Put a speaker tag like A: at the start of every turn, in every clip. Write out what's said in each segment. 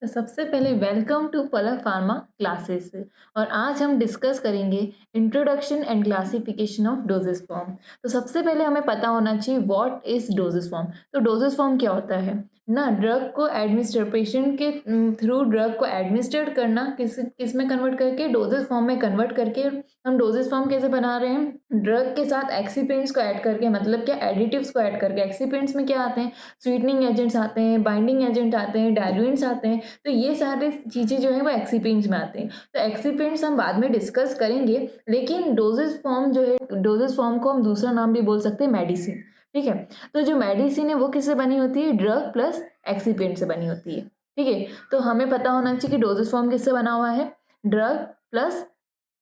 A: तो सबसे पहले welcome to Palak pharma classes. और आज हम डिस्कस करेंगे introduction and classification of dosage form. तो सबसे पहले हमें पता होना चाहिए व्हाट इज डोजेस फॉर्म। तो डोजेस फॉर्म क्या होता है ना, ड्रग को एडमिनिस्टर पेशेंट के थ्रू ड्रग को एडमिनिस्ट्रेट करना, किस में कन्वर्ट करके डोजेस फॉर्म में कन्वर्ट करके। हम डोजेस फॉर्म कैसे बना रहे हैं, ड्रग के साथ एक्सीपेंट्स को ऐड करके, मतलब क्या एडिटिव्स को ऐड करके। एक्सीपेंट्स में क्या आते हैं, स्वीटनिंग एजेंट्स आते हैं, बाइंडिंग एजेंट आते हैं, डायलुएंट्स आते हैं। तो ये सारी चीज़ें जो हैं वो एक्सिपेंट्स में आते हैं। तो एक्सिपेंट्स हम बाद में डिस्कस करेंगे, लेकिन डोजेस फॉर्म जो है, डोजेस फॉर्म को हम दूसरा नाम भी बोल सकते हैं मेडिसिन। ठीक है। तो जो मेडिसिन है वो किससे बनी होती है, ड्रग प्लस एक्सिपेंट से बनी होती है। ठीक है। तो हमें पता होना चाहिए कि डोजेस फॉर्म किससे बना हुआ है, drug plus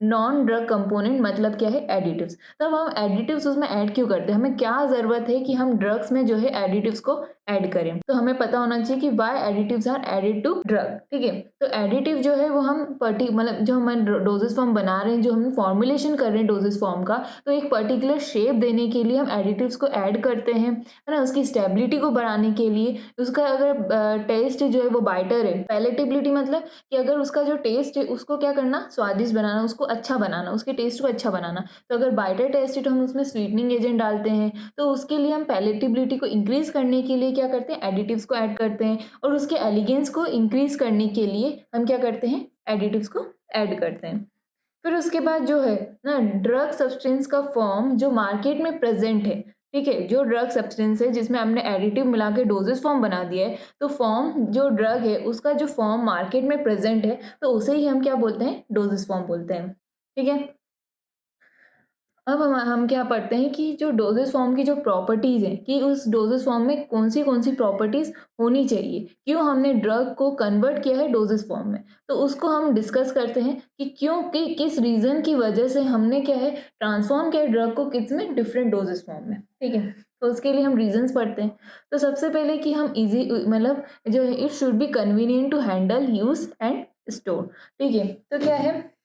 A: non drug component, मतलब क्या है, एडिटिव्स। तब हम एडिटिव्स उसमें ऐड क्यों करते हैं, हमें क्या ज़रूरत है कि हम ड्रग्स में जो है एडिटिव्स को ऐड करें। तो हमें पता होना चाहिए कि why additives are added to drug. ठीक है। तो एडिटिव जो है वो हम मतलब जो हम डोजेस फॉर्म बना रहे हैं, जो हम फॉर्मुलेशन कर रहे हैं डोजेस फॉर्म का, तो एक पर्टिकुलर शेप देने के लिए हम एडिटिव्स को ऐड करते हैं, है ना। उसकी स्टेबिलिटी को बढ़ाने के लिए, उसका अगर टेस्ट जो है वो बाइटर है, पैलेटेबिलिटी मतलब कि अगर उसका जो टेस्ट है उसको क्या करना, स्वादिष्ट बनाना, उसको अच्छा बनाना, उसके टेस्ट को अच्छा बनाना। तो अगर बाइटर टेस्ट है तो हम उसमें स्वीटनिंग एजेंट डालते हैं। तो उसके लिए हम पैलेटेबिलिटी को इंक्रीज करने के लिए क्या करते हैं, एडिटिव्स को ऐड करते हैं। और उसके एलिगेंस को इंक्रीज करने के लिए हम क्या करते हैं, एडिटिव्स को ऐड करते हैं। फिर उसके बाद जो है ना, ड्रग सब्सटेंस का फॉर्म जो मार्केट में प्रेजेंट है। ठीक है। जो ड्रग सब्सटेंस है जिसमें हमने एडिटिव मिला के डोजेस फॉर्म बना दिया है, तो फॉर्म जो ड्रग है उसका जो फॉर्म मार्केट में प्रेजेंट है, तो उसे ही हम क्या बोलते हैं, डोजेस फॉर्म बोलते हैं। ठीक है। अब हम क्या पढ़ते हैं कि जो डोजेस फॉर्म की जो प्रॉपर्टीज़ हैं, कि उस डोजेस फॉर्म में कौन सी प्रॉपर्टीज़ होनी चाहिए, क्यों हमने ड्रग को कन्वर्ट किया है डोजेस फॉर्म में। तो उसको हम डिस्कस करते हैं कि क्यों, कि किस रीज़न की वजह से हमने क्या है, ट्रांसफॉर्म किया ड्रग को किस में, डिफरेंट डोजेस फॉर्म में। ठीक है। तो उसके लिए हम रीजंस पढ़ते हैं। तो सबसे पहले कि हम इजी, मतलब जो है, it should be convenient to handle, use and store. ठीक है। तो क्या है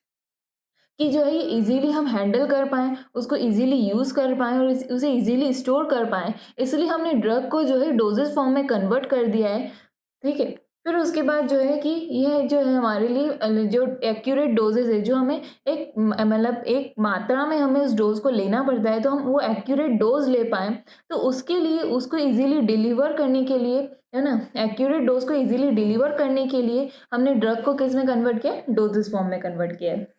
A: कि जो है ये इजीली हम हैंडल कर पाएँ, उसको इजीली यूज़ कर पाएँ और उसे इजीली स्टोर कर पाएँ, इसलिए हमने ड्रग को जो है डोजेज़ फॉर्म में कन्वर्ट कर दिया है। ठीक है। फिर उसके बाद जो है कि यह जो है हमारे लिए जो एक्यूरेट डोजेज़ है, जो हमें एक मतलब एक मात्रा में हमें उस डोज़ को लेना पड़ता है, तो हम वो एक्यूरेट डोज़ ले पाएँ। तो उसके लिए, उसको इजीली डिलीवर करने के लिए, है ना, एक्यूरेट डोज़ को इजीली डिलीवर करने के लिए हमने ड्रग को किस में कन्वर्ट किया है, डोजेज़ फॉर्म में कन्वर्ट किया है।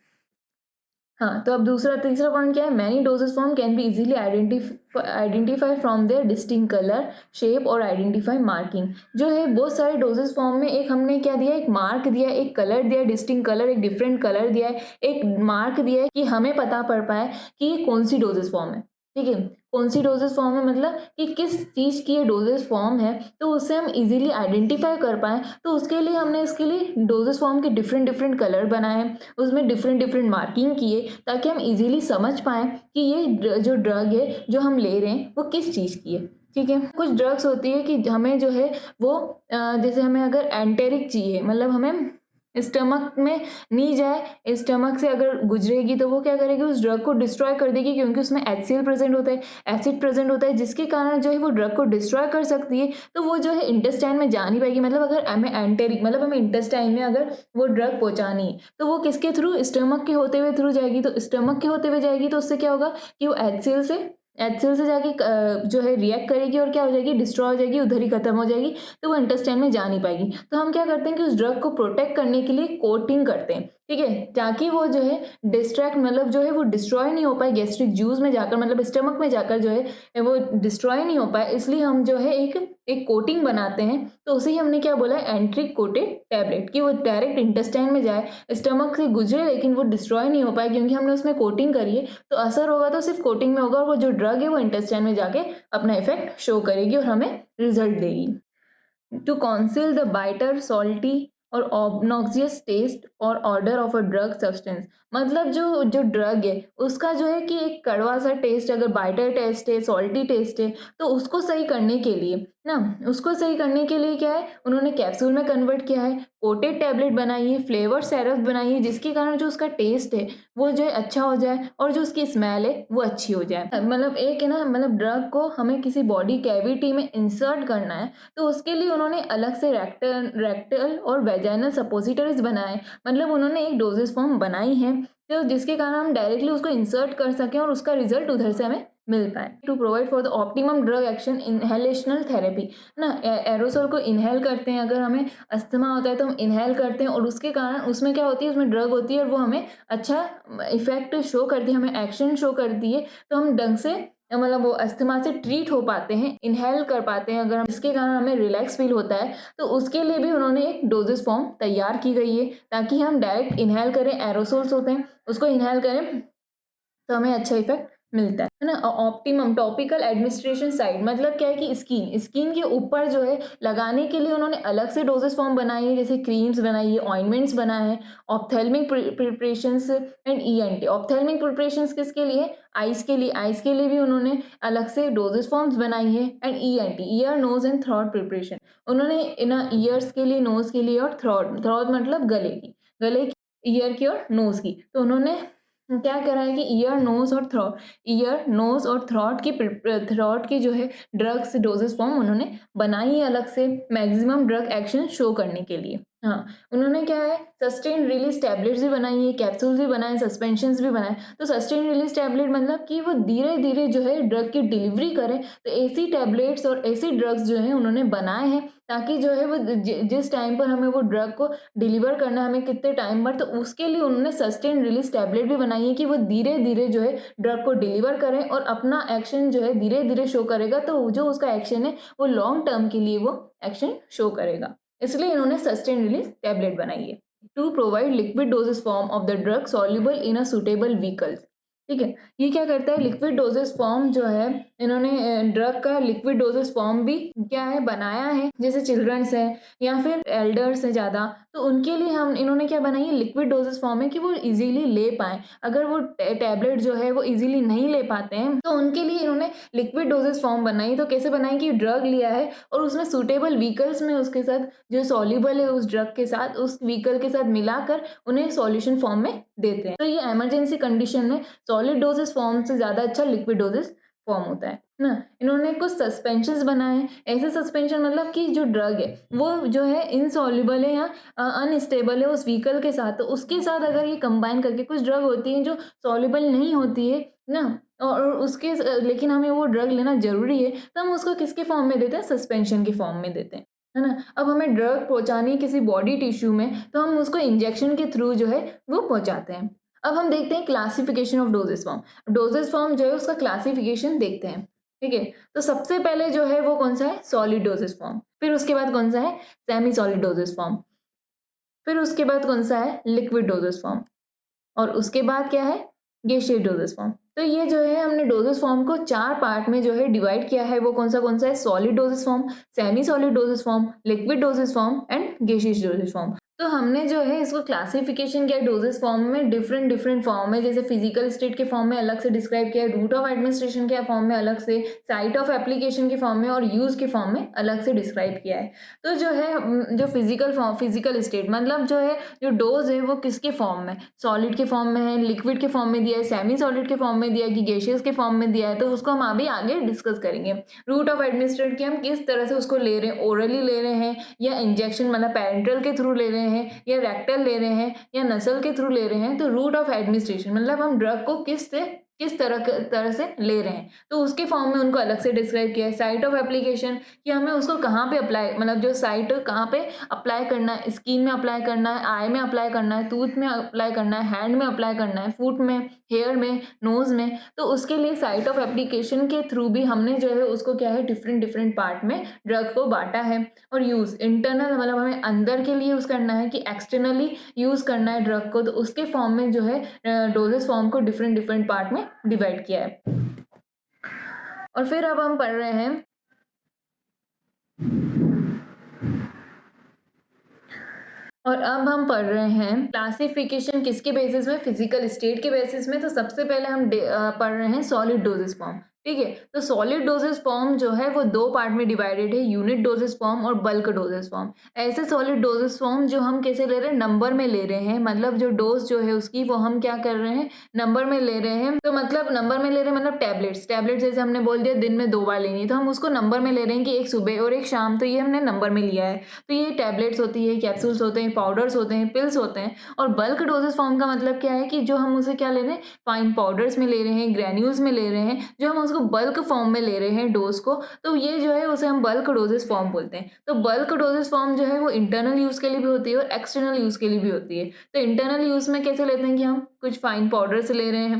A: हाँ, तो अब तीसरा पॉइंट क्या है, many dosage form can be easily identify from their distinct colour, shape और आइडेंटिफाई मार्किंग। जो है बहुत सारे डोजेस फॉर्म में एक हमने क्या दिया, एक मार्क दिया, एक कलर दिया, डिस्टिंक्ट कलर, एक डिफरेंट कलर दिया है, एक मार्क दिया है कि हमें पता पड़ पाए कि ये कौन सी डोजेस फॉर्म है। ठीक है। कौन सी डोजेस फॉर्म है, मतलब कि किस चीज़ की ये डोजेस फॉर्म है, तो उससे हम इजीली आइडेंटिफाई कर पाएँ। तो उसके लिए हमने इसके लिए डोजेस फॉर्म के डिफरेंट डिफरेंट कलर बनाए, उसमें डिफरेंट डिफरेंट मार्किंग किए, ताकि हम इजीली समझ पाएँ कि ये जो ड्रग है जो हम ले रहे हैं वो किस चीज़ की है। ठीक है। कुछ ड्रग्स होती है कि हमें जो है वो जैसे हमें अगर एंटेरिक चाहिए, मतलब हमें स्टमक में नहीं जाए, स्टमक से अगर गुजरेगी तो वो क्या करेगी, उस ड्रग को डिस्ट्रॉय कर देगी, क्योंकि उसमें एचसीएल प्रेजेंट होता है, एसिड प्रेजेंट होता है, जिसके कारण जो है वो ड्रग को डिस्ट्रॉय कर सकती है। तो वो जो है इंटेस्टाइन में जा नहीं पाएगी, मतलब अगर हमें एंटेरिक, मतलब हमें इंटेस्टाइन में अगर वो ड्रग पहुंचानी है, तो वो किसके थ्रू, स्टमक के होते हुए थ्रू जाएगी। तो स्टमक के होते हुए जाएगी तो उससे क्या होगा कि वो एचसीएल से जाके जो है रिएक्ट करेगी और क्या हो जाएगी, डिस्ट्रॉय हो जाएगी, उधर ही खत्म हो जाएगी। तो वो इंटेस्टाइन में जा नहीं पाएगी। तो हम क्या करते हैं कि उस ड्रग को प्रोटेक्ट करने के लिए कोटिंग करते हैं। ठीक है। ताकि वो जो है डिस्ट्रैक्ट, मतलब जो है वो डिस्ट्रॉय नहीं हो पाए गैस्ट्रिक जूस में जाकर, मतलब स्टमक में जाकर जो है वो डिस्ट्रॉय नहीं हो पाए, इसलिए हम जो है एक एक कोटिंग बनाते हैं। तो उसे ही हमने क्या बोला है, एंट्रिक कोटेड टैबलेट, कि वो डायरेक्ट इंटेस्टाइन में जाए, स्टमक से गुजरे, लेकिन वो डिस्ट्रॉय नहीं हो पाए, क्योंकि हमने उसमें कोटिंग करी है। तो असर होगा तो सिर्फ कोटिंग में होगा, और वो जो ड्रग है वो इंटेस्टाइन में जाके अपना इफेक्ट शो करेगी और हमें रिजल्ट देगी। To conceal the bitter, salty और obnoxious taste और odor of a drug substance, मतलब जो जो ड्रग है उसका जो है कि एक कड़वा सा टेस्ट, अगर बाइटर टेस्ट है, सॉल्टी टेस्ट है, तो उसको सही करने के लिए ना, उसको सही करने के लिए क्या है, उन्होंने कैप्सूल में कन्वर्ट किया है, कोटेड टैबलेट बनाई है, फ्लेवर सिरप बनाई है, जिसके कारण जो उसका टेस्ट है वो जो है अच्छा हो जाए और जो उसकी स्मेल है वो अच्छी हो जाए। मतलब एक है ना, मतलब ड्रग को हमें किसी बॉडी कैविटी में इंसर्ट करना है, तो उसके लिए उन्होंने अलग से रेक्टल और वेजाइनल सपोजिटरीज बनाए। मतलब उन्होंने एक डोजेस फॉर्म बनाई है, तो जिसके कारण हम डायरेक्टली उसको इंसर्ट कर सकें और उसका रिजल्ट उधर से हमें मिल पाए। To provide for the optimum drug action inhalational therapy ना, एरोसोल को इनहेल करते हैं, अगर हमें अस्थमा होता है तो हम इनहेल करते हैं और उसके कारण उसमें क्या होती है, उसमें ड्रग होती है और वो हमें अच्छा इफेक्ट शो करती है, हमें एक्शन शो करती है, तो हम ढंग से मतलब वो अस्थमा से ट्रीट हो पाते हैं, इनहेल कर पाते हैं अगर हम, इसके कारण हमें रिलैक्स फील होता है। तो उसके लिए भी उन्होंने एक डोजेस फॉर्म तैयार की गई है, ताकि हम डायरेक्ट इनहेल करें, एरोसोल्स होते हैं उसको इनहेल करें तो हमें अच्छा इफेक्ट मिलता है ना। ऑप्टिमम टॉपिकल एडमिनिस्ट्रेशन साइड मतलब क्या है कि स्किन स्किन के ऊपर जो है लगाने के लिए उन्होंने अलग से डोजेस फॉर्म बनाई है, जैसे क्रीम्स बनाई है, ऑइंटमेंट्स बनाए हैं, ophthalmic preparations and ENT. Ophthalmic preparations किसके लिए, आइस के लिए, आइस के लिए भी उन्होंने अलग से डोजेस फॉर्म्स बनाई है। And ENT, ear nose and throat preparation, उन्होंने इन ईयर्स के लिए, नोज के लिए और थ्रोट, थ्रोट मतलब गले की, ईयर की और नोज की, तो उन्होंने क्या करा है कि ईयर नोज और थ्रॉट की जो है ड्रग्स डोजेस फॉर्म उन्होंने बनाई है अलग से, मैक्सिमम ड्रग एक्शन शो करने के लिए। हाँ, उन्होंने क्या है, सस्टेन रिलीज टैबलेट्स भी बनाई है, कैप्सूल्स भी बनाए, सस्पेंशंस भी बनाए। तो सस्टेन रिलीज टैबलेट मतलब कि वो धीरे धीरे जो है ड्रग की डिलीवरी करें, तो ऐसी टैबलेट्स और ऐसी ड्रग्स जो है उन्होंने बनाए हैं, ताकि जो है वो जिस टाइम पर हमें वो ड्रग को डिलीवर करना है, हमें कितने टाइम पर, तो उसके लिए उन्होंने सस्टेन रिलीज टैबलेट भी बनाई है कि वो धीरे धीरे जो है ड्रग को डिलीवर करें और अपना एक्शन जो है धीरे धीरे शो करेगा, तो जो उसका एक्शन है वो लॉन्ग टर्म के लिए वो एक्शन शो करेगा, इसलिए इन्होंने सस्टेन रिलीज टैबलेट बनाई है। To provide liquid dosage form of the drug soluble in a suitable vehicle. ठीक है, ये क्या करता है, लिक्विड डोजेस फॉर्म जो है, इन्होंने ड्रग का लिक्विड डोजेस फॉर्म भी क्या है बनाया है, जैसे चिल्ड्रंस है या फिर एल्डर्स है ज़्यादा, तो उनके लिए हम इन्होंने क्या बनाई है, लिक्विड डोजेस फॉर्म है कि वो इजीली ले पाएँ। अगर वो टैबलेट जो है वो इजीली नहीं ले पाते हैं, तो उनके लिए इन्होंने लिक्विड डोजेस फॉर्म बनाई। तो कैसे बनाई कि ड्रग लिया है और उसमें सूटेबल व्हीकल्स में उसके साथ जो सॉल्युबल है उस ड्रग के साथ, उस व्हीकल के साथ मिलाकर उन्हें सॉल्यूशन फॉर्म में देते हैं। तो ये इमरजेंसी कंडीशन में सॉलिड डोजेस फॉर्म से ज़्यादा अच्छा लिक्विड डोजेस फॉर्म होता है ना। इन्होंने कुछ सस्पेंशंस बनाए हैं, ऐसे सस्पेंशन मतलब कि जो ड्रग है वो जो है इनसॉल्युबल है या अनस्टेबल है उस व्हीकल के साथ, तो उसके साथ अगर ये कंबाइन करके, कुछ ड्रग होती है जो सॉल्युबल नहीं होती है ना, और उसके लेकिन हमें वो ड्रग लेना ज़रूरी है, तो हम उसको किसके फॉर्म में देते हैं, सस्पेंशन के फॉर्म में देते हैं, है ना। अब हमें ड्रग पहुँचानी है किसी बॉडी टिश्यू में, तो हम उसको इंजेक्शन के थ्रू जो है वो पहुँचाते हैं। अब हम देखते हैं classification of dosage form. Doses form जो है उसका क्लासिफिकेशन देखते हैं, ठीक है। तो सबसे पहले जो है वो कौन सा है, सॉलिड डोजेस फॉर्म, फिर उसके बाद कौन सा है, सेमी सॉलिड डोजेस फॉर्म, फिर उसके बाद कौन सा है, लिक्विड डोजेस फॉर्म, और उसके बाद क्या है, गैसियस डोजेस फॉर्म। तो ये जो है हमने डोजेस फॉर्म को 4 पार्ट में जो है डिवाइड किया है, वो कौन सा है, solid doses form, semi solid doses form, liquid dosage form and gaseous doses form. तो हमने जो है इसको क्लासिफिकेशन किया डोजेस फॉर्म में, डिफरेंट डिफरेंट फॉर्म में, जैसे फिजिकल स्टेट के फॉर्म में अलग से डिस्क्राइब किया है, रूट ऑफ एडमिनिस्ट्रेशन के फॉर्म में अलग से, साइट ऑफ एप्लीकेशन के फॉर्म में और यूज के फॉर्म में अलग से डिस्क्राइब किया है। तो जो है जो फिजिकल स्टेट मतलब जो है, जो डोज है वो किसके फॉर्म में, सॉलिड के फॉर्म में है, लिक्विड के फॉर्म में दिया है, सेमी सॉलिड के फॉर्म में दिया है कि गैसियस के फॉर्म में दिया है, तो उसको हम अभी आगे डिस्कस करेंगे। रूट ऑफ एडमिनिस्ट्रेट की हम किस तरह से उसको ले रहे हैं, ओरली ले रहे हैं या इंजेक्शन मतलब पेरेंटल के थ्रू ले रहे हैं या रेक्टल ले रहे हैं या नसल के थ्रू ले रहे हैं। तो रूट ऑफ एडमिनिस्ट्रेशन मतलब हम ड्रग को किस तरह से ले रहे हैं, तो उसके फॉर्म में उनको अलग से डिस्क्राइब किया है। साइट ऑफ एप्लीकेशन कि हमें उसको कहाँ पे अप्लाई, मतलब जो साइट कहाँ पे अप्लाई करना है, स्किन में अप्लाई करना है, आई में अप्लाई करना है, टूथ में अप्लाई करना है, हैंड में अप्लाई करना है, फुट में, हेयर में, नोज में, तो उसके लिए साइट ऑफ एप्लीकेशन के थ्रू भी हमने जो है उसको क्या है, डिफरेंट डिफरेंट पार्ट में ड्रग को बांटा है। और यूज़ इंटरनल मतलब हमें अंदर के लिए यूज़ करना है कि एक्सटर्नली यूज़ करना है ड्रग को, तो उसके फॉर्म में जो है डोजेस फॉर्म को डिफरेंट डिफरेंट पार्ट में डिवाइड किया है। और फिर अब हम पढ़ रहे हैं और अब हम पढ़ रहे हैं क्लासिफिकेशन किसके बेसिस में, फिजिकल स्टेट के बेसिस में। तो सबसे पहले हम पढ़ रहे हैं सॉलिड डोजेस फॉर्म। ठीक है? तो सॉलिड डोजेज़ फॉर्म जो है वो 2 पार्ट में डिवाइडेड है, यूनिट डोजेज़ फॉर्म और बल्क डोजेज़ फॉर्म। ऐसे सॉलिड डोजेज़ फॉर्म जो हम कैसे ले रहे हैं, नंबर में ले रहे हैं, मतलब जो डोज़ जो है उसकी वो हम क्या कर रहे हैं, नंबर में ले रहे हैं। तो मतलब नंबर में ले रहे हैं मतलब टैबलेट्स, टैबलेट्स जैसे हमने बोल दिया दिन में 2 बार लेनी है, तो हम उसको नंबर में ले रहे हैं कि एक सुबह और एक शाम, तो ये हमने नंबर में लिया है। तो ये टैबलेट्स होती है, कैप्सूल्स होते हैं, पाउडर्स होते हैं, पिल्स होते हैं। और बल्क डोजेज़ फॉर्म का मतलब क्या है कि जो हम उसे क्या ले रहे हैं, फाइन पाउडर्स में ले रहे हैं, ग्रैन्यूल्स में ले रहे हैं, जो हम उसको बल्क फॉर्म में ले रहे हैं डोज़ को, तो ये जो है उसे हम बल्क डोजेज़ फॉर्म बोलते हैं। तो बल्क डोजेज़ फॉर्म जो है वो इंटरनल यूज़ के लिए भी होती है और एक्सटर्नल यूज़ के लिए भी होती है। तो इंटरनल यूज़ में कैसे लेते हैं कि हम कुछ फाइन पाउडर से ले रहे हैं,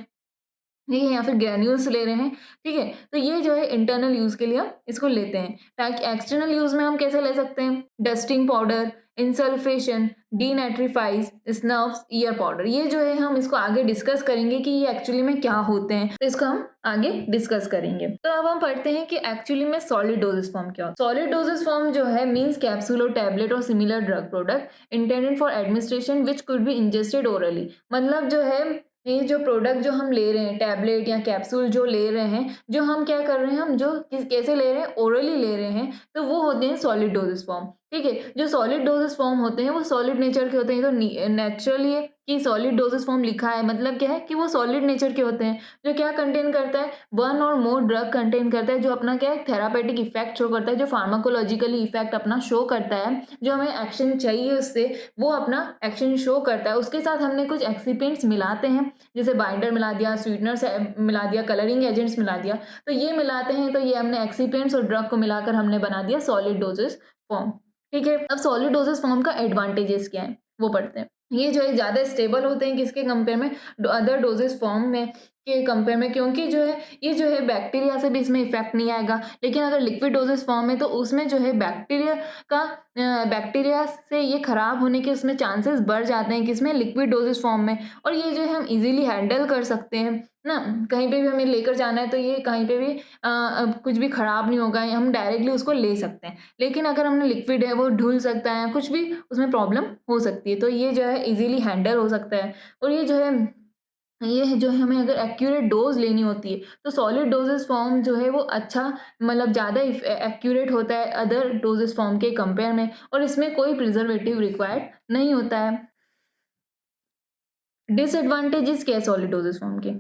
A: ठीक है, या फिर ग्रैन्यूल्स ले रहे हैं, ठीक है? तो ये जो है इंटरनल यूज़ के लिए हम इसको लेते हैं। ताकि एक्सटर्नल यूज़ में हम कैसे ले सकते हैं? डस्टिंग पाउडर, इनसल्फेशन, डीनाइट्रिफाइज़, स्नफ़्स, ईयर पाउडर, ये जो है हम इसको आगे डिस्कस करेंगे कि ये एक्चुअली में क्या होते हैं, तो इसको हम आगे डिस्कस करेंगे। तो अब हम पढ़ते हैं कि एक्चुअली में सॉलिड डोजेज़ फॉर्म क्या होता है। सॉलिड डोजेज़ फॉर्म जो है मीन्स कैप्सूल और टैबलेट और similar drug product intended for administration which could be ingested orally, मतलब जो है ये जो प्रोडक्ट जो हम ले रहे हैं, टैबलेट या कैप्सूल जो ले रहे हैं, जो हम क्या कर रहे हैं, हम जो कैसे ले रहे हैं, ओरली ले रहे हैं, तो वो होते हैं सॉलिड डोजेस फॉर्म, ठीक है? जो सॉलिड डोजेस फॉर्म होते हैं वो सॉलिड नेचर के होते हैं। तो नेचुरली है कि सॉलिड डोजेस फॉर्म लिखा है, मतलब क्या है कि वो सॉलिड नेचर के होते हैं। जो क्या कंटेन करता है, वन और मोर ड्रग कंटेन करता है, जो अपना क्या है, थेरापेटिक इफेक्ट शो करता है, जो फार्माकोलॉजिकली इफेक्ट अपना शो करता है, जो हमें एक्शन चाहिए उससे, वो अपना एक्शन शो करता है। उसके साथ हमने कुछ एक्सिपिएंट्स मिलाते हैं, जैसे बाइंडर मिला दिया, स्वीटनर्स मिला दिया, कलरिंग एजेंट्स मिला दिया, तो ये मिलाते हैं, तो ये हमने एक्सिपिएंट्स और ड्रग को मिलाकर हमने बना दिया सॉलिड डोजेस फॉर्म, ठीक है? अब सॉलिड डोजेस फॉर्म का एडवांटेजेस क्या है, वो पढ़ते हैं। ये जो है ज़्यादा स्टेबल होते हैं किसके कंपेयर में, अदर डोजेस फॉर्म में के कंपेयर में, क्योंकि जो है ये जो है बैक्टीरिया से भी इसमें इफेक्ट नहीं आएगा। लेकिन अगर लिक्विड डोजेस फॉर्म है तो उसमें जो है बैक्टीरिया का बैक्टीरिया से ये खराब होने के उसमें चांसेस बढ़ जाते हैं, किसमें, लिक्विड डोजेस फॉर्म में। और ये जो है हम इजीली हैंडल कर सकते हैं ना, कहीं पे भी हमें लेकर जाना है तो ये कहीं पे भी कुछ भी खराब नहीं होगा, हम डायरेक्टली उसको ले सकते हैं। लेकिन अगर हमने लिक्विड है वो ढुल सकता है, कुछ भी उसमें प्रॉब्लम हो सकती है, तो ये जो है इजीली हैंडल हो सकता है। और ये जो है हमें अगर एक्यूरेट डोज़ लेनी होती है, तो सॉलिड डोज़ेज़ फॉर्म जो है वो अच्छा, मतलब ज़्यादा एक्यूरेट होता है अदर डोज़ेज़ फॉर्म के कंपेयर में, और इसमें कोई प्रिजर्वेटिव रिक्वायर्ड नहीं होता है। डिसएडवांटेजेस क्या है सॉलिड डोज़ेज़ फॉर्म के?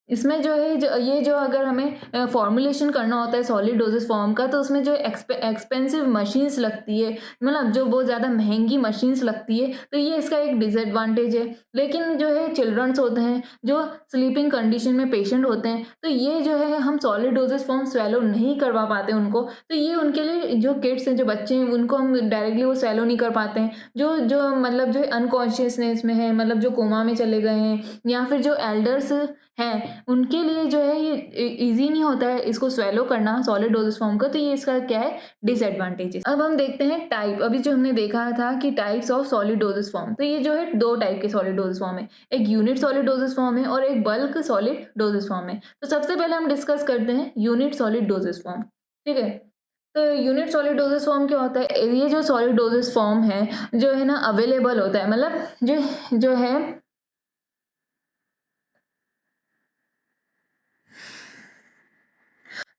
A: इसमें जो है ये जो अगर हमें फ़ॉर्मुलेशन करना होता है सॉलिड डोज़ेज़ फ़ॉर्म का, तो उसमें जो एक्सपेंसिव मशीन्स लगती है, मतलब जो बहुत ज़्यादा महँगी मशीन्स लगती है, तो ये इसका एक डिसएडवांटेज है। लेकिन जो है चिल्ड्रन्स होते हैं, जो स्लीपिंग कंडीशन में पेशेंट होते हैं, तो ये जो है हम सॉलिड डोज़ेज़ फ़ॉर्म स्वैलो नहीं करवा पाते उनको, तो ये उनके लिए, जो किड्स हैं, जो बच्चे हैं, उनको हम डायरेक्टली वो स्वैलो नहीं कर पाते हैं। जो जो मतलब जो अनकॉन्शियसनेस में है, मतलब जो कोमा में चले गए हैं, या फिर जो एल्डर्स हैं, उनके लिए जो है ये ईज़ी नहीं होता है इसको स्वैलो करना सॉलिड डोज़ेज़ फॉर्म का, तो ये इसका क्या है, डिसएडवांटेजेस। अब हम देखते हैं टाइप, अभी जो हमने देखा था कि टाइप्स ऑफ सॉलिड डोज़ेज़ फॉर्म, तो ये जो है 2 टाइप के सॉलिड डोज़ेज़ फॉर्म है। एक यूनिट सॉलिड डोज़ेज़ फॉर्म है और एक बल्क सॉलिड डोज़ेज़ फॉर्म है। तो सबसे पहले हम डिस्कस करते हैं यूनिट सॉलिड डोज़ेज़ फॉर्म, ठीक है? तो यूनिट सॉलिड डोज़ेज़ फॉर्म क्या होता है? ये जो सॉलिड डोज़ेज़ फॉर्म है, जो है ना अवेलेबल होता है, मतलब जो जो है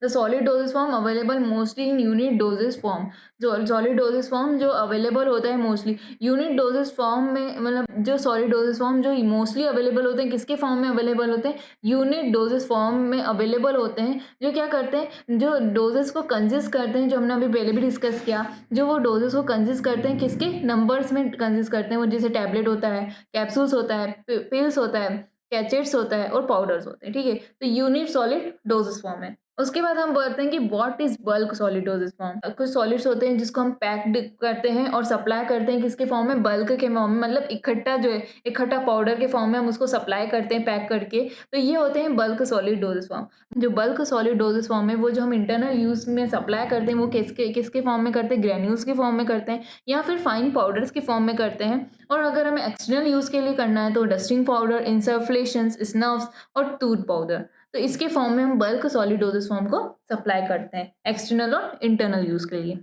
A: The solid dosage form available mostly in unit dosage form। जो सॉलिड डोजेस फॉर्म जो अवेलेबल होता है मोस्टली यूनिट डोजेस फॉर्म में, मतलब जो सॉलिड डोजेस फॉर्म जो मोस्टली अवेलेबल होते हैं, किसके फॉर्म में अवेलेबल होते हैं, यूनिट डोजेस फॉर्म में अवेलेबल होते हैं। जो क्या करते हैं, जो डोजेस को कंसिस्ट करते हैं, जो हमने अभी पहले भी डिस्कस किया, जो वो डोजेस को कंसिस्ट करते हैं किसके नंबर्स में कंसिस्ट करते हैं, वो जैसे टैबलेट होता है, कैप्सूल्स होता है, पिल्स होता है, कैचेट्स होता है और पाउडर्स होते हैं, ठीक है? तो यूनिट सॉलिड डोजेस फॉर्म है। उसके बाद हम बढ़ते हैं कि what is bulk solid doses form. कुछ सॉलिड्स होते हैं जिसको हम पैक्ड करते हैं और सप्लाई करते हैं किसके फॉर्म में, बल्क के फॉर्म में, मतलब इकट्ठा जो है, इकट्ठा पाउडर के फॉर्म में हम उसको सप्लाई करते हैं पैक करके, तो ये होते हैं बल्क सॉलिड डोजेज फॉर्म। जो बल्क सॉलिड डोजेज फॉर्म है, वो जो हम इंटरनल यूज़ में सप्लाई करते हैं, वो किसके किसके फॉर्म में करते हैं, ग्रैन्यूल्स के फॉर्म में करते हैं या फिर फाइन पाउडर्स के फॉर्म में करते हैं। और अगर हमें एक्सटर्नल यूज़ के लिए करना है तो डस्टिंग पाउडर, इंसफलेशंस, स्नफ्स और टूथ पाउडर, तो इसके फॉर्म में हम बल्क सॉलिड डोजेज फॉर्म को सप्लाई करते हैं एक्सटर्नल और इंटरनल यूज के लिए।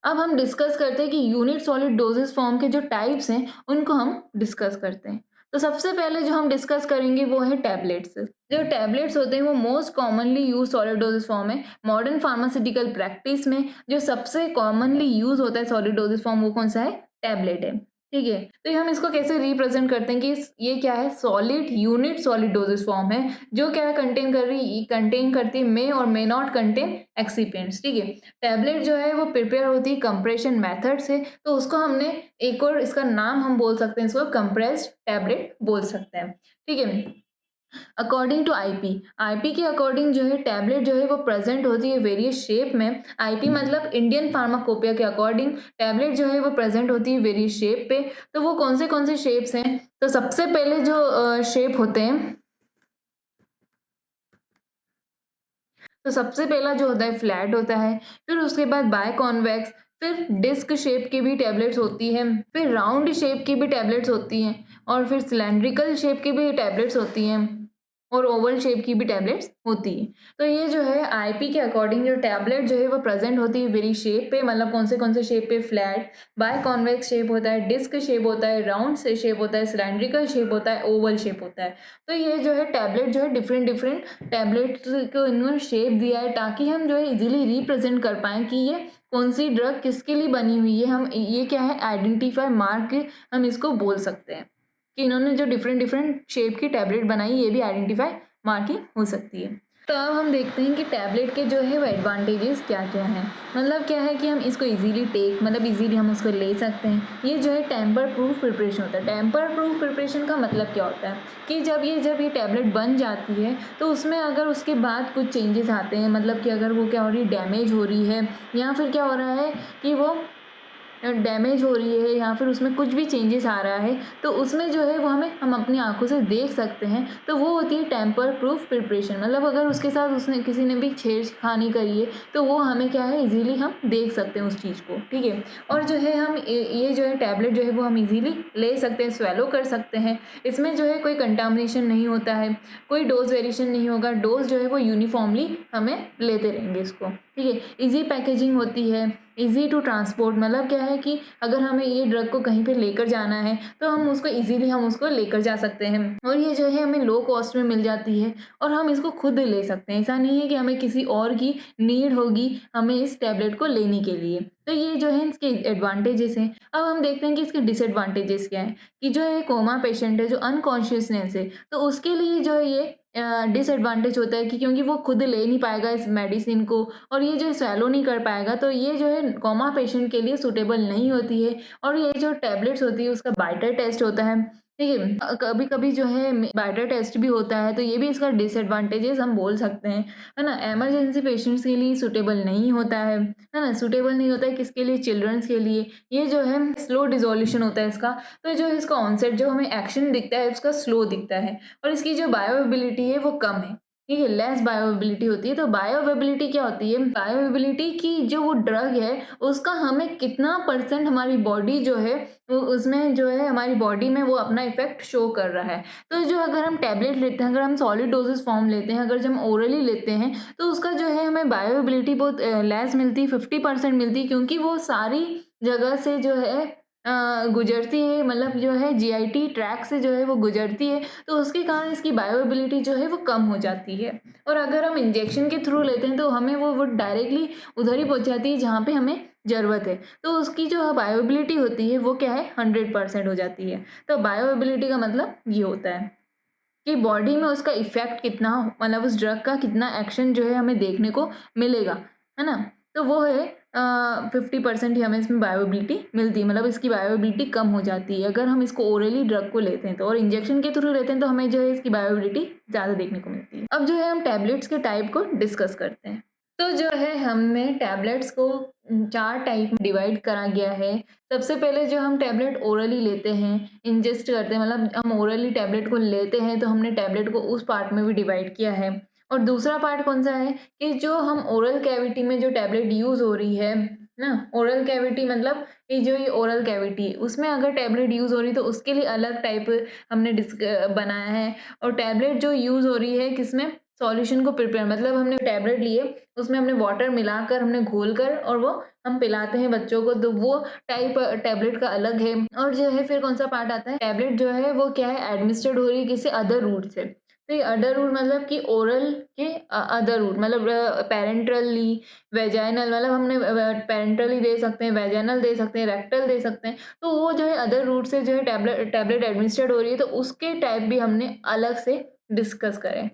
A: अब हम डिस्कस करते हैं कि यूनिट सॉलिड डोजेस फॉर्म के जो टाइप्स हैं, उनको हम डिस्कस करते हैं। तो सबसे पहले जो हम डिस्कस करेंगे वो है टैबलेट्स। जो टैबलेट्स होते हैं वो most commonly use solid doses form है। मॉडर्न फार्मास्यूटिकल प्रैक्टिस में जो सबसे कॉमनली यूज़ होता है सॉलिड डोजेस फॉर्म वो कौन-सा है? टैबलेट है। ठीक है? तो ये हम इसको कैसे रिप्रेज़ेंट करते हैं कि ये क्या है? Solid unit solid doses form है, जो क्या कंटेन करती है मे और मे नॉट कंटेन एक्सिपिएंट्स। ठीक है? टैबलेट जो है वो प्रिपेयर होती है कंप्रेशन मेथड से, तो उसको हमने एक और इसका नाम हम बोल सकते हैं, इसको कंप्रेस्ड टैबलेट बोल सकते हैं। ठीक है? अकॉर्डिंग टू आईपी, आईपी के अकॉर्डिंग जो है टैबलेट जो है वो प्रेजेंट होती है वेरियस शेप में। आईपी मतलब इंडियन फार्माकोपिया के अकॉर्डिंग टैबलेट जो है वो प्रेजेंट होती है वेरियस शेप पे। तो वो कौन से शेप्स हैं? तो सबसे पहले जो शेप होते हैं, तो सबसे पहला जो होता है फ्लैट होता है, फिर उसके बाद बायकॉन्वेक्स, फिर डिस्क शेप की भी टैबलेट्स होती हैं, फिर राउंड शेप की भी टैबलेट्स होती हैं, और फिर सिलेंड्रिकल शेप की भी टैबलेट्स होती हैं, और ओवल शेप की भी टैबलेट्स होती है। तो ये जो है आईपी के अकॉर्डिंग जो टैबलेट जो है वो प्रेजेंट होती है वेरी शेप पे, मतलब कौन से शेप पे? फ्लैट, बायकॉन्वेक्स शेप होता है, डिस्क शेप होता है, राउंड से शेप होता है, सिलेंड्रिकल शेप होता है, ओवल शेप होता है। तो ये जो है टैबलेट जो है डिफरेंट डिफरेंट टैबलेट्स को इन्होंने शेप दिया है ताकि हम जो है इजीली रिप्रेजेंट कर पाएँ कि ये कौन-सी ड्रग किसके लिए बनी हुई है। हम ये क्या है आइडेंटिफाई मार्क हम इसको बोल सकते हैं कि इन्होंने जो डिफरेंट डिफरेंट शेप की टैबलेट बनाई ये भी आइडेंटिफाई मार्किंग हो सकती है। तो अब हम देखते हैं कि टैबलेट के जो है वो एडवांटेजेस क्या-क्या हैं। मतलब क्या है कि हम इसको इजीली मतलब इजीली हम उसको ले सकते हैं। ये जो है टेम्पर प्रूफ प्रिपरेशन होता है। टेम्पर प्रूफ प्रिपरेशन का मतलब क्या होता है कि जब ये टैबलेट बन जाती है तो उसमें अगर उसके बाद कुछ चेंजेस आते हैं, मतलब कि अगर वो क्या हो रही है डैमेज हो रही है, या फिर क्या हो रहा है कि वो डैमेज हो रही है, या फिर उसमें कुछ भी चेंजेस आ रहा है, तो उसमें जो है वो हम अपनी आँखों से देख सकते हैं। तो वो होती है टेम्पर प्रूफ प्रिपरेशन। मतलब अगर उसके साथ उसने किसी ने भी छेड़खानी करी है तो वो हमें क्या है ईज़िली हम देख सकते हैं उस चीज़ को, ठीक है? और जो है हम ये जो है टैबलेट जो है वो हम ईज़िली ले सकते हैं, स्वैलो कर सकते हैं। इसमें जो है कोई कंटामिनेशन नहीं होता है, कोई डोज़ वेरिएशन नहीं होगा, डोज़ जो है वो यूनिफ़ॉर्मली हमें लेते रहेंगे इसको, ठीक है? ईज़ी पैकेजिंग होती है, ईज़ी टू ट्रांसपोर्ट, मतलब क्या है कि अगर हमें ये ड्रग को कहीं पे लेकर जाना है तो हम उसको ईज़िली हम उसको लेकर जा सकते हैं, और ये जो है हमें लो कॉस्ट में मिल जाती है और हम इसको खुद ले सकते हैं। ऐसा नहीं है कि हमें किसी और की नीड होगी हमें इस टैबलेट को लेने के लिए। तो ये जो है इसके एडवांटेजेस हैं। अब हम देखते हैं कि इसके डिसएडवांटेजेस क्या हैं, कि जो है कोमा पेशेंट है, जो अनकॉन्शियसनेस है, तो उसके लिए जो है ये डिसएडवांटेज होता है कि क्योंकि वो खुद ले नहीं पाएगा इस मेडिसिन को, और ये जो स्वैलो नहीं कर पाएगा, तो ये जो है कोमा पेशेंट के लिए सूटेबल नहीं होती है। और ये जो टैबलेट्स होती है उसका बाइटर टेस्ट होता है, ठीक है? कभी-कभी जो है बाइटर टेस्ट भी होता है, तो ये भी इसका डिसएडवांटेजेस हम बोल सकते हैं, है ना? इमरजेंसी पेशेंट्स के लिए सूटेबल नहीं होता है ना? सूटेबल नहीं होता है किसके लिए? चिल्ड्रंस के लिए। ये जो है स्लो डिसोल्यूशन होता है इसका, तो जो इसका ऑनसेट जो हमें एक्शन दिखता है उसका स्लो दिखता है, और इसकी जो बायोअवेबिलिटी है वो कम है, ठीक है? लेस बायोअवेबिलिटी होती है। तो बायोअवेबिलिटी क्या होती है? बायोअवेबिलिटी की जो वो ड्रग है उसका हमें कितना परसेंट हमारी बॉडी जो है उसमें जो है हमारी बॉडी में वो अपना इफ़ेक्ट शो कर रहा है। तो जो अगर हम टैबलेट लेते हैं, अगर हम सॉलिड डोज़ेज़ फॉर्म लेते हैं, अगर जब हम ओरली लेते हैं तो उसका जो है हमें बायोअवेबिलिटी बहुत लेस मिलती है, 50% मिलती है, क्योंकि वो सारी जगह से जो है गुज़रती है, मतलब जो है जीआईटी ट्रैक से जो है वो गुज़रती है, तो उसके कारण इसकी बायोअवेबिलिटी जो है वो कम हो जाती है। और अगर हम इंजेक्शन के थ्रू लेते हैं तो हमें वो डायरेक्टली उधर ही पहुँच जाती है जहाँ पे हमें ज़रूरत है। तो उसकी जो बायोअवेबिलिटी होती है वो क्या है 100% हो जाती है। तो बायोअवेबिलिटी का मतलब ये होता है कि बॉडी में उसका इफ़ेक्ट कितना, मतलब उस ड्रग का कितना एक्शन जो है हमें देखने को मिलेगा, है ना? तो वो है 50% ही हमें इसमें बायोअवेबिलिटी मिलती है, मतलब इसकी बायोअवेबिलिटी कम हो जाती है अगर हम इसको ओरली ड्रग को लेते हैं तो, और इंजेक्शन के थ्रू लेते हैं तो हमें जो है इसकी बायोअवेबिलिटी ज़्यादा देखने को मिलती है। अब जो है हम टैबलेट्स के टाइप को डिस्कस करते हैं। तो जो है हमने टैबलेट्स को 4 टाइप में डिवाइड करा गया है। सबसे पहले जो हम टैबलेट ओरली लेते हैं, इंजेस्ट करते हैं, मतलब हम ओरली टैबलेट को लेते हैं तो हमने टैबलेट को उस पार्ट में भी डिवाइड किया है। और दूसरा पार्ट कौन-सा है कि जो हम ओरल कैविटी में जो टैबलेट यूज़ हो रही है ना? ओरल कैविटी मतलब ये ओरल कैविटी है, उसमें अगर टैबलेट यूज़ हो रही है तो उसके लिए अलग टाइप हमने बनाया है। और टैबलेट जो यूज़ हो रही है किसमें? सॉल्यूशन को प्रिपेयर, मतलब हमने टैबलेट लिए, उसमें हमने वाटर मिलाकर हमने घोलकर और वो हम पिलाते हैं बच्चों को, तो वो टाइप टैबलेट का अलग है। और जो है फिर कौन-सा पार्ट आता है, टैबलेट जो है वो क्या है, एडमिनिस्ट्रेड हो रही है किसी अदर रूट से। तो ये अदर रूट मतलब कि ओरल के अदर रूट, मतलब पैरेंटली, वेजाइनल, मतलब हमने पैरेंटली दे सकते हैं, वेजाइनल दे सकते हैं, रेक्टल दे सकते हैं। तो वो जो है अदर रूट से जो है टैबलेट एडमिनिस्ट्रेड हो रही है, तो उसके टाइप भी हमने अलग से डिस्कस करें।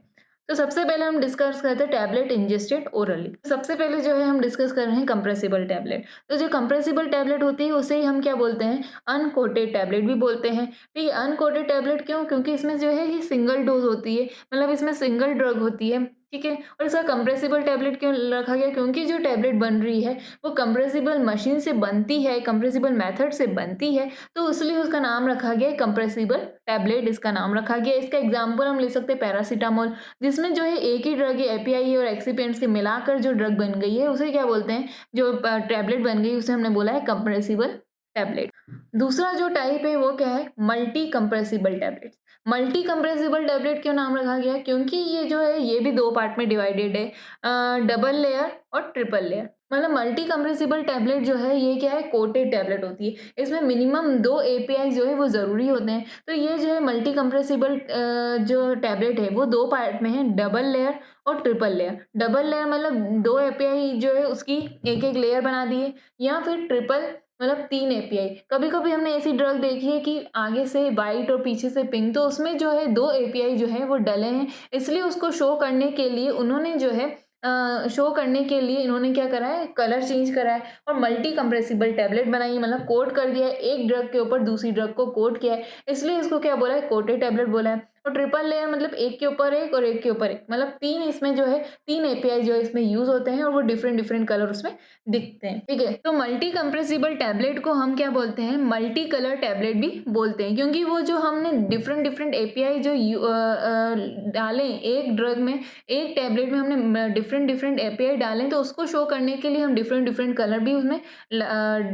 A: तो सबसे पहले हम डिस्कस करते हैं टैबलेट इंजेस्टेड ओरली। सबसे पहले जो है हम डिस्कस कर रहे हैं कंप्रेसिबल टैबलेट। तो जो कंप्रेसिबल टैबलेट होती है उसे ही हम क्या बोलते हैं, अनकोटेड टैबलेट भी बोलते हैं। ठीक है, अनकोटेड टैबलेट क्यों, क्योंकि इसमें जो है ये सिंगल डोज होती है, मतलब इसमें सिंगल ड्रग होती है। ठीक है, और इसका कंप्रेसिबल टैबलेट क्यों रखा गया, क्योंकि जो टैबलेट बन रही है वो कंप्रेसिबल मशीन से बनती है, कंप्रेसिबल मेथड से बनती है, तो इसलिए उसका नाम रखा गया है कंप्रेसिबल टैबलेट, इसका नाम रखा गया है। इसका एग्जाम्पल हम ले सकते हैं पैरासीटामोल, जिसमें जो है एक ही ड्रग है, एपीआई और एक्सिपिएंट्स के मिलाकर जो ड्रग बन गई है उसे क्या बोलते हैं, जो टैबलेट बन गई उसे हमने बोला है कंप्रेसिबल टैबलेट। दूसरा जो टाइप है वो क्या है, multi compressible tablet. Multi compressible tablet क्यों नाम रखा गया, क्योंकि ये जो है ये भी दो पार्ट में डिवाइडेड है, डबल लेयर और ट्रिपल लेयर। मतलब मल्टी कंप्रेसिबल टैबलेट जो है ये क्या है, कोटेड टैबलेट होती है, इसमें मिनिमम 2 एपीआई जो है वो ज़रूरी होते हैं। तो ये जो है मल्टी कंप्रेसिबल जो टैबलेट है वो दो पार्ट में है, डबल लेयर और ट्रिपल लेयर। डबल लेयर मतलब 2 एपीआई जो है उसकी एक-एक लेयर बना दी है, या फिर ट्रिपल मतलब 3 एपीआई। कभी-कभी हमने ऐसी ड्रग देखी है कि आगे से व्हाइट और पीछे से पिंक, तो उसमें जो है 2 एपीआई जो है वो डले हैं, इसलिए उसको शो करने के लिए उन्होंने जो है शो करने के लिए इन्होंने क्या करा है, कलर चेंज करा है और मल्टी कंप्रेसिबल टैबलेट बनाई है, मतलब कोट कर दिया है, एक ड्रग के ऊपर दूसरी ड्रग को कोट किया है, इसलिए इसको क्या बोला है, कोटेड टैबलेट बोला है। और ट्रिपल लेयर मतलब एक के ऊपर एक और एक के ऊपर एक, मतलब 3 इसमें जो है 3 एपीआई जो है इसमें यूज़ होते हैं और वो डिफरेंट डिफरेंट कलर उसमें दिखते हैं। ठीक है, तो मल्टी कंप्रेसिबल टैबलेट को हम क्या बोलते हैं, मल्टी कलर टैबलेट भी बोलते हैं, क्योंकि वो जो हमने डिफरेंट डिफरेंट एपीआई जो डाले एक ड्रग में, एक टैबलेट में हमने डिफरेंट डिफरेंट एपीआई डालें, तो उसको शो करने के लिए हम डिफरेंट डिफरेंट कलर भी उसमें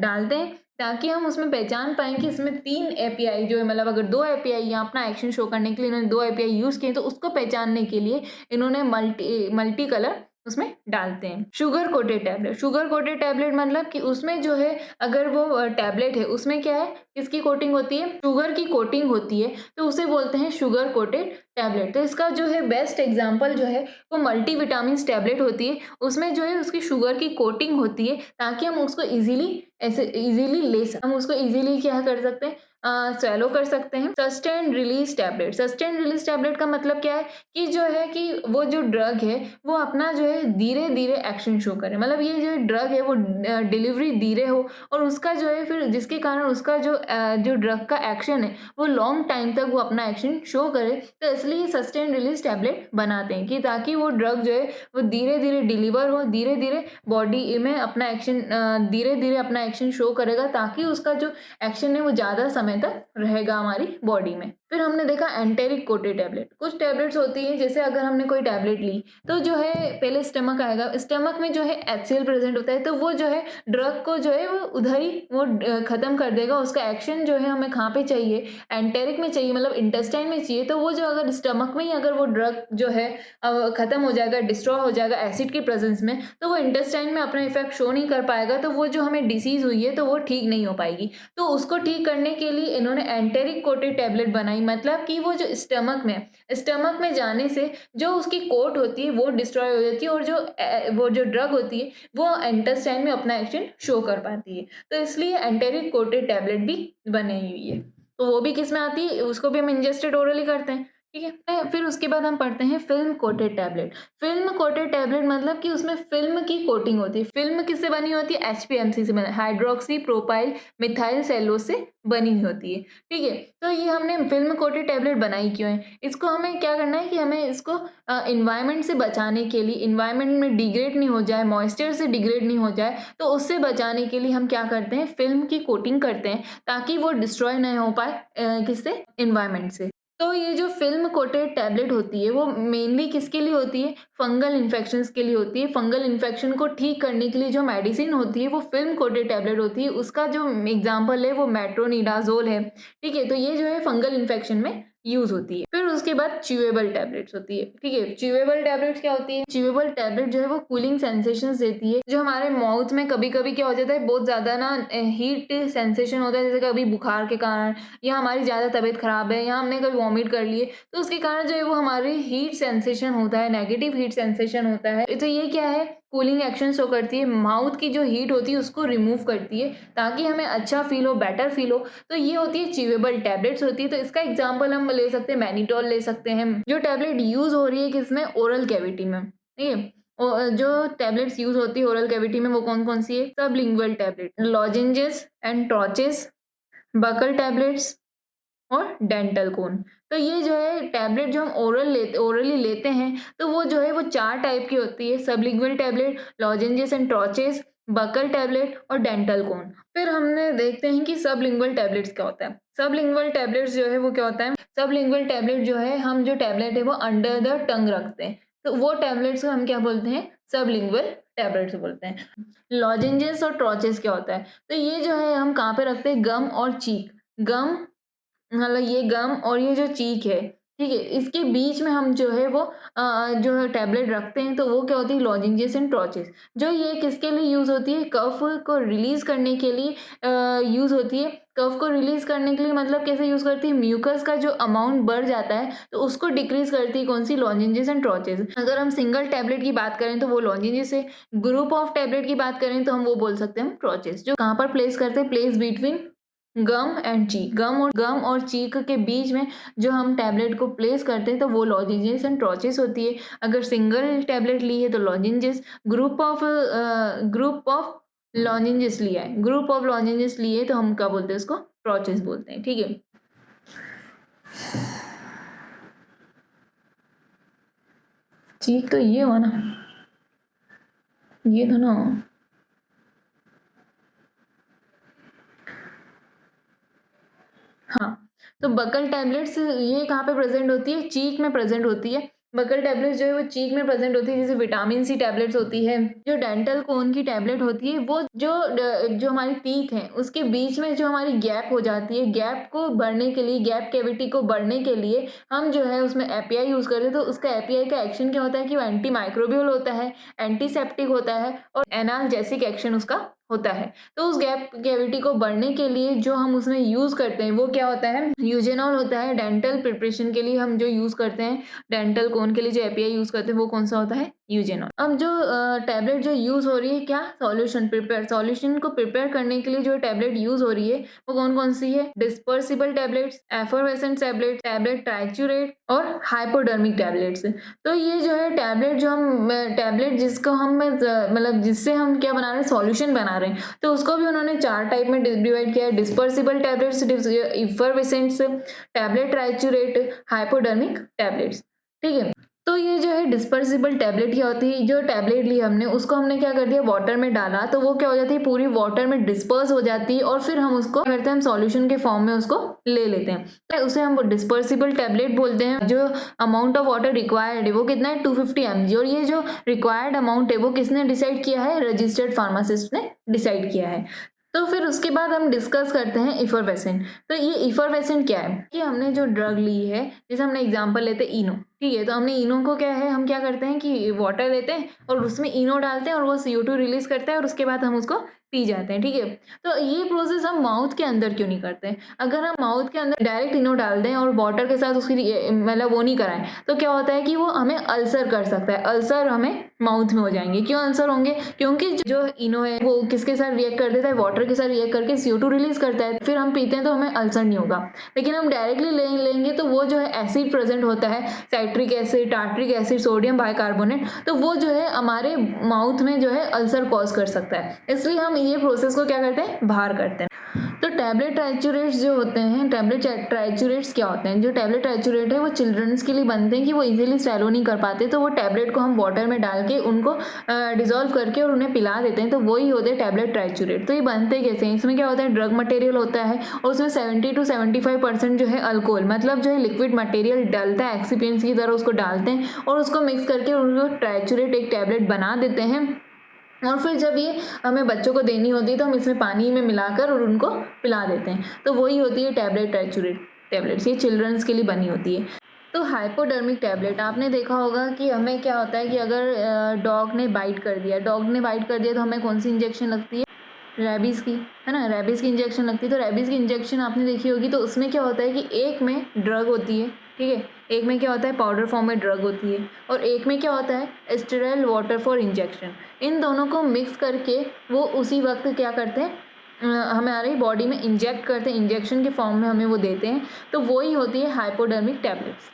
A: डालते हैं, ताकि हम उसमें पहचान पाएँ कि इसमें 3 एपीआई जो है, मतलब अगर 2 एपीआई यहाँ अपना एक्शन शो करने के लिए इन्होंने 2 एपीआई यूज़ किए, तो उसको पहचानने के लिए इन्होंने मल्टी कलर उसमें डालते हैं। Sugar coated tablet, sugar coated tablet मतलब कि उसमें जो है अगर वो टैबलेट है उसमें क्या है, किसकी कोटिंग होती है, शुगर की कोटिंग होती है, तो उसे बोलते हैं शुगर कोटेड टैबलेट। तो इसका जो है बेस्ट एग्जांपल जो है वो मल्टीविटामिन्स टैबलेट होती है, उसमें जो है उसकी शुगर की कोटिंग होती है, ताकि हम उसको ईज़िली ले सकें, हम उसको ईज़िली क्या कर सकते हैं, स्वैलो कर सकते हैं। Sustained release tablet, sustained release tablet का मतलब क्या है कि जो है कि वो जो ड्रग है वो अपना जो है धीरे-धीरे एक्शन शो करे, मतलब ये जो ड्रग है वो डिलीवरी धीरे हो और उसका जो है फिर जिसके कारण उसका जो ड्रग का एक्शन है वो लॉन्ग टाइम तक वो अपना एक्शन शो करे, तो इसलिए सस्टेन्ड रिलीज़ टैबलेट बनाते हैं कि ताकि वो ड्रग जो है वो धीरे-धीरे डिलीवर हो, धीरे-धीरे बॉडी में अपना एक्शन धीरे-धीरे अपना एक्शन शो करेगा, ताकि उसका जो एक्शन है वो ज़्यादा समय तक रहेगा हमारी बॉडी में। फिर हमने देखा एंटेरिक कोटेड टैबलेट। कुछ टैबलेट्स होती हैं, जैसे अगर हमने कोई टैबलेट ली तो जो है पहले स्टमक आएगा, स्टमक में जो है एचसीएल प्रेजेंट होता है, तो वो जो है ड्रग को जो है वो उधर ही वो खत्म कर देगा, उसका एक्शन जो है हमें कहाँ पे चाहिए, एंटेरिक में चाहिए, मतलब इंटेस्टाइन में चाहिए, तो वो जो अगर स्टमक में ही अगर वो ड्रग जो है खत्म हो जाएगा, डिस्ट्रॉय हो जाएगा एसिड की प्रेजेंस में, तो वो इंटेस्टाइन में अपना इफेक्ट शो नहीं कर पाएगा, तो वो जो हमें डिसीज हुई है तो वो ठीक नहीं हो पाएगी। तो उसको ठीक करने के लिए इन्होंने एंटेरिक कोटेड टैबलेट बनाई, मतलब कि वो जो स्टमक में जाने से जो उसकी कोट होती है वो डिस्ट्रॉय हो जाती है, और वो जो ड्रग होती है वो इंटेस्टाइन में अपना एक्शन शो कर पाती है, तो इसलिए एंटेरिक कोटेड टैबलेट भी बनी हुई है। तो वो भी किस में आती है, उसको भी हम इंजेस्टेड ओरली करते हैं। ठीक है, फिर उसके बाद हम पढ़ते हैं film coated tablet. Film coated tablet मतलब कि उसमें फिल्म की कोटिंग होती है। फिल्म किससे बनी होती है, एचपीएमसी से बनी, हाइड्रोक्सी प्रोपाइल मिथाइल सेलुलोज से बनी होती है। ठीक है, तो ये हमने फिल्म कोटेड टैबलेट बनाई क्यों है, इसको हमें क्या करना है कि हमें इसको इन्वायरमेंट से बचाने के लिए, इन्वायरमेंट में डिग्रेड नहीं हो जाए, मॉइस्चर से डिग्रेड नहीं हो जाए, तो उससे बचाने के लिए हम क्या करते हैं, फिल्म की कोटिंग करते हैं, ताकि वो डिस्ट्रॉय नहीं हो पाए किससे, इन्वायरमेंट से। तो ये जो फिल्म कोटेड टैबलेट होती है वो मेनली किसके लिए होती है, फंगल इन्फेक्शंस के लिए होती है। फंगल इन्फेक्शन को ठीक करने के लिए जो मेडिसिन होती है वो फिल्म कोटेड टैबलेट होती है, उसका जो एग्जांपल है वो मेट्रोनिडाज़ोल है। ठीक है, तो ये जो है फंगल इन्फेक्शन में यूज़ होती है। फिर उसके बाद च्यूएबल टैबलेट्स होती है, ठीक है। च्यूएबल टैबलेट्स क्या होती है? च्यूएबल टैबलेट जो है वो कूलिंग सेंसेशंस देती है, जो हमारे माउथ में कभी-कभी क्या हो जाता है, बहुत ज़्यादा ना हीट सेंसेशन होता है, जैसे कभी बुखार के कारण या हमारी ज़्यादा तबीयत खराब है या हमने कभी वॉमिट कर लिए, तो उसके कारण जो है वो हमारी हीट सेंसेशन होता है, नेगेटिव हीट सेंसेशन होता है। तो ये क्या है, कूलिंग एक्शन शो करती है, माउथ की जो हीट होती है उसको रिमूव करती है ताकि हमें अच्छा फील हो, बेटर फील हो। तो ये होती है च्यूएबल टैबलेट्स होती है। तो इसका एग्जांपल हम ले सकते हैं, मैनिटोल ले सकते हैं, जो टैबलेट यूज़ हो रही है किसमें, ओरल कैविटी में, ठीक है। जो टैबलेट्स यूज़ होती है ओरल कैविटी में वो कौन-कौन सी है? Sublingual tablet, lozenges and troches, buccal tablets और डेंटल कोन। तो ये जो है टैबलेट जो हम ओरली लेते हैं, तो वो जो है वो 4 टाइप की होती है, sublingual tablet, lozenges and troches, buccal tablet और डेंटल कोन। फिर हमने देखते हैं कि सबलिंगुअल टैबलेट्स क्या होता है। सबलिंगुअल टैबलेट्स जो है वो क्या होता है, सबलिंगुअल टैबलेट जो है, हम जो टैबलेट है वो अंडर द टंग रखते हैं, तो वो टैबलेट्स को हम क्या बोलते हैं, सबलिंगुअल टैबलेट्स बोलते हैं। लॉजेंजेस और ट्रॉचेस क्या होता है, तो ये जो है हम कहाँ पे रखते हैं, गम और चीक, गम मतलब ये गम और ये जो चीक है, ठीक है, इसके बीच में हम जो है वो जो है टैबलेट रखते हैं, तो वो क्या होती है, लॉजेंजेस एंड ट्रॉचेस। जो ये किसके लिए यूज़ होती है, कफ को रिलीज़ करने के लिए यूज़ होती है। कफ को रिलीज़ करने के लिए मतलब कैसे यूज़ करती है, म्यूकस का जो अमाउंट बढ़ जाता है तो उसको डिक्रीज़ करती है कौन सी, लॉजेंजेस एंड ट्रॉचेस। अगर हम सिंगल टैबलेट की बात करें तो वो लॉजेंजेस है, ग्रुप ऑफ टैबलेट की बात करें तो हम वो बोल सकते हैं हम ट्रॉचेस। जो कहाँ पर प्लेस करते हैं, place between gum and cheek, gum और चीक के बीच में जो हम टैबलेट को प्लेस करते हैं तो वो लॉजेंजेस एंड ट्रॉचेस होती है। अगर सिंगल टैबलेट ली है तो लॉजेंजेस, ग्रुप ऑफ लॉजेंजेस लिया है, ग्रुप ऑफ लॉजेंजेस लिए तो हम क्या बोलते हैं, उसको ट्रॉचेस बोलते हैं, ठीक है। चीक तो ये हुआ ना, ये तो ना, हाँ, तो बकल टैबलेट्स ये कहाँ पे प्रेज़ेंट होती है? चीक में प्रेज़ेंट होती है। बकल टैबलेट्स जो है वो चीक में प्रेज़ेंट होती है, जैसे विटामिन सी टैबलेट्स होती है। जो डेंटल कोन की टैबलेट होती है वो जो हमारी टीथ हैं उसके बीच में जो हमारी गैप हो जाती है, गैप को भरने के लिए, गैप कैविटी को भरने के लिए हम जो है उसमें एपीआई यूज़ करते हैं। तो उसका एपीआई का एक्शन क्या होता है कि वो एंटी माइक्रोबियल होता है, एंटीसेप्टिक होता है और एनाल्जेसिक एक्शन उसका होता है। तो उस गैप कैविटी को भरने के लिए जो हम उसमें यूज़ करते हैं वो क्या होता है, यूजेनॉल होता है। डेंटल प्रिपरेशन के लिए हम जो यूज़ करते हैं, डेंटल कोन के लिए जो एपीआई यूज़ करते हैं वो कौन-सा होता है, यूजेनॉल। अब जो टैबलेट जो यूज़ हो रही है क्या, सॉल्यूशन को प्रिपेयर करने के लिए जो टैबलेट यूज़ हो रही है वो कौन-कौन सी है, dispersible tablets, effervescent tablet, tablet triturate और हाइपोडर्मिक टैबलेट्स। तो ये जो है टैबलेट जो हम टैबलेट जिसको हम मतलब जिससे हम क्या बना रहे हैं, सॉल्यूशन बना रहे हैं, तो उसको भी उन्होंने 4 टाइप में डिवाइड किया है, dispersible tablets, effervescents, tablet triturate, hypodermic tablets, ठीक है। तो ये जो है डिस्पर्सिबल टैबलेट क्या होती है, जो टैबलेट ली हमने उसको हमने क्या कर दिया, वाटर में डाला तो वो क्या हो जाती है, पूरी वाटर में डिस्पर्स हो जाती है और फिर हम उसको क्या करते हैं, हम सॉल्यूशन के फॉर्म में उसको ले लेते हैं, तो उसे हम डिस्पर्सिबल टैबलेट बोलते हैं। जो अमाउंट ऑफ वाटर रिक्वायर्ड है वो कितना है, 250 mg, और ये जो रिक्वायर्ड अमाउंट है वो किसने डिसाइड किया है, रजिस्टर्ड फार्मासिस्ट ने डिसाइड किया है। तो फिर उसके बाद हम डिस्कस करते हैं इफरवेसेंट। तो ये इफरवेसेंट क्या है कि हमने जो ड्रग ली है, जैसे हमने एग्जांपल लेते हैं इनो, ठीक है, तो हमने इनो को क्या है, हम क्या करते हैं कि वाटर लेते हैं और उसमें इनो डालते हैं और वो CO2 रिलीज करता है और उसके बाद हम उसको पी जाते हैं, ठीक है। तो ये प्रोसेस हम माउथ के अंदर क्यों नहीं करते हैं? अगर हम माउथ के अंदर डायरेक्ट इनो डाल दें और वाटर के साथ उसकी मतलब वो नहीं कराएं तो क्या होता है कि वो हमें अल्सर कर सकता है, अल्सर हमें माउथ में हो जाएंगे। क्यों अल्सर होंगे, क्योंकि जो इनो है वो किसके साथ रिएक्ट कर देता है, वाटर के साथ रिएक्ट करके CO2 रिलीज करता है, फिर हम पीते हैं तो हमें अल्सर नहीं होगा। लेकिन हम डायरेक्टली लेंगे तो वो जो है एसिड प्रेजेंट होता है, citric acid, tartaric acid, sodium bicarbonate, तो वो जो है हमारे माउथ में जो है अल्सर कॉज कर सकता है। इसलिए हम ये प्रोसेस को क्या करते हैं, बाहर करते हैं। तो टैबलेट ट्राइच्यूरेट्स जो होते हैं, टैबलेट ट्राइच्यूरेट्स क्या होते हैं, जो टैबलेट ट्राइच्यूरेट है वो चिल्ड्रंस के लिए बनते हैं कि वो इजीली स्वैलो नहीं कर पाते, तो वो टैबलेट को हम वाटर में डाल के उनको डिजोल्व करके और उन्हें पिला देते हैं, तो वही होते हैं टैबलेट ट्राइच्यूरेट। तो ये बनते कैसे हैं, इसमें क्या होता है, ड्रग मटेरियल होता है और उसमें 70 to 75% जो है अल्कोहल, मतलब जो है लिक्विड मटेरियल डलता है, एक्सिपिएंट्स की तरह उसको डालते हैं और उसको मिक्स करके उनको ट्राइच्यूरेट एक टैबलेट बना देते हैं। और फिर जब ये हमें बच्चों को देनी होती है तो हम इसमें पानी में मिलाकर और उनको पिला देते हैं, तो वही होती है टैबलेट ट्राइच्यूरेट। टैबलेट्स, ये चिल्ड्रंस के लिए बनी होती है। तो हाइपोडर्मिक टैबलेट आपने देखा होगा कि हमें क्या होता है कि अगर डॉग ने बाइट कर दिया तो हमें कौन सी इंजेक्शन लगती है, रेबीज़ की, है ना, रेबीज़ की इंजेक्शन लगती है। तो रेबीज़ की इंजेक्शन आपने देखी होगी, तो उसमें क्या होता है कि एक में ड्रग होती है, ठीक है, एक में क्या होता है पाउडर फॉर्म में ड्रग होती है, और एक में क्या होता है स्टेराइल वाटर फॉर इंजेक्शन। इन दोनों को मिक्स करके वो उसी वक्त क्या करते हैं, हमारी बॉडी में इंजेक्ट करते हैं, इंजेक्शन के फॉर्म में हमें वो देते हैं। तो वही होती है हाइपोडर्मिक टैबलेट्स,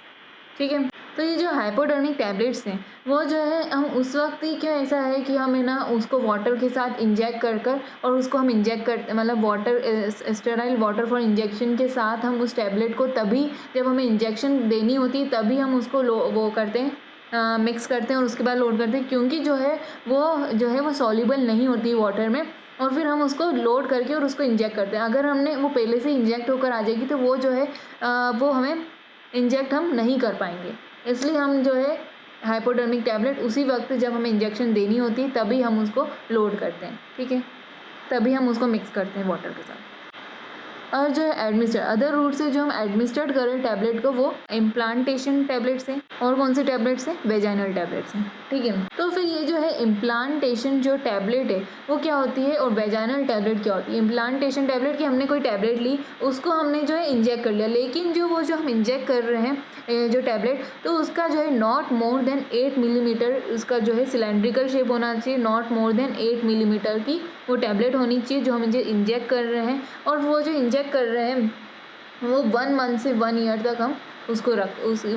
A: ठीक है। तो ये जो हाइपोडर्मिक टैबलेट्स हैं वो जो है हम उस वक्त ही, क्यों ऐसा है कि हमें ना उसको वाटर के साथ इंजेक्ट कर और उसको हम इंजेक्ट करते, मतलब water sterile water for injection के साथ हम उस टैबलेट को तभी जब हमें इंजेक्शन देनी होती है तभी हम उसको वो करते हैं, मिक्स करते हैं और उसके बाद लोड करते हैं, क्योंकि जो है वो सॉल्युबल नहीं होती वाटर में, और फिर हम उसको लोड करके और उसको इंजेक्ट करते हैं। अगर हमने वो पहले से इंजेक्ट होकर आ जाएगी तो वो जो है वो हमें इंजेक्ट हम नहीं कर पाएंगे। इसलिए हम जो है हाइपोडर्मिक टैबलेट उसी वक्त जब हमें इंजेक्शन देनी होती है तभी हम उसको लोड करते हैं, ठीक है, तभी हम उसको मिक्स करते हैं वाटर के साथ। और जो है एडमिनिस्टर अदर रूट से जो हम एडमिनिस्ट्रेट करें टैबलेट को वो इम्प्लांटेशन टैबलेट्स हैं, और कौन सी टैबलेट्स हैं, वेजाइनल टैबलेट्स हैं, ठीक है। तो फिर ये जो है इम्प्लांटेशन जो टैबलेट है वो क्या होती है और वेजाइनल टैबलेट क्या होती है। इम्प्लांटेशन टैबलेट की हमने कोई टैबलेट ली, उसको हमने जो है इंजेक्ट कर लिया, लेकिन जो हम इंजेक्ट कर रहे हैं जो टैबलेट, तो उसका जो है नॉट मोर देन 8 मिलीमीटर उसका जो है सिलेंड्रिकल शेप होना चाहिए, नॉट मोर देन 8 मिलीमीटर की वो टैबलेट होनी चाहिए जो हम इंजेक्ट कर रहे हैं। और वो जो इंजेक्ट कर रहे हैं वो 1 मंथ से 1 ईयर तक हम उसको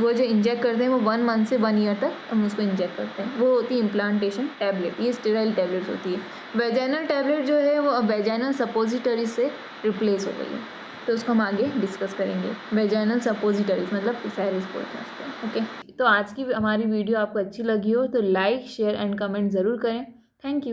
A: वो जो इंजेक्ट करते हैं वो 1 मंथ से 1 ईयर तक हम उसको इंजेक्ट करते हैं, वो होती है इम्प्लांटेशन टैबलेट। ये स्टेराइल टैबलेट्स होती है। वेजाइनल टैबलेट जो है वो अब वेजाइनल सपोजिटरी से रिप्लेस हो गई है, तो उसको हम आगे डिस्कस करेंगे। वेजाइनल सपोजिटरीज मतलब पिसाइरिस बोलते हैं, ओके। तो आज की हमारी वीडियो आपको अच्छी लगी हो तो लाइक शेयर एंड कमेंट ज़रूर करें। Thank you.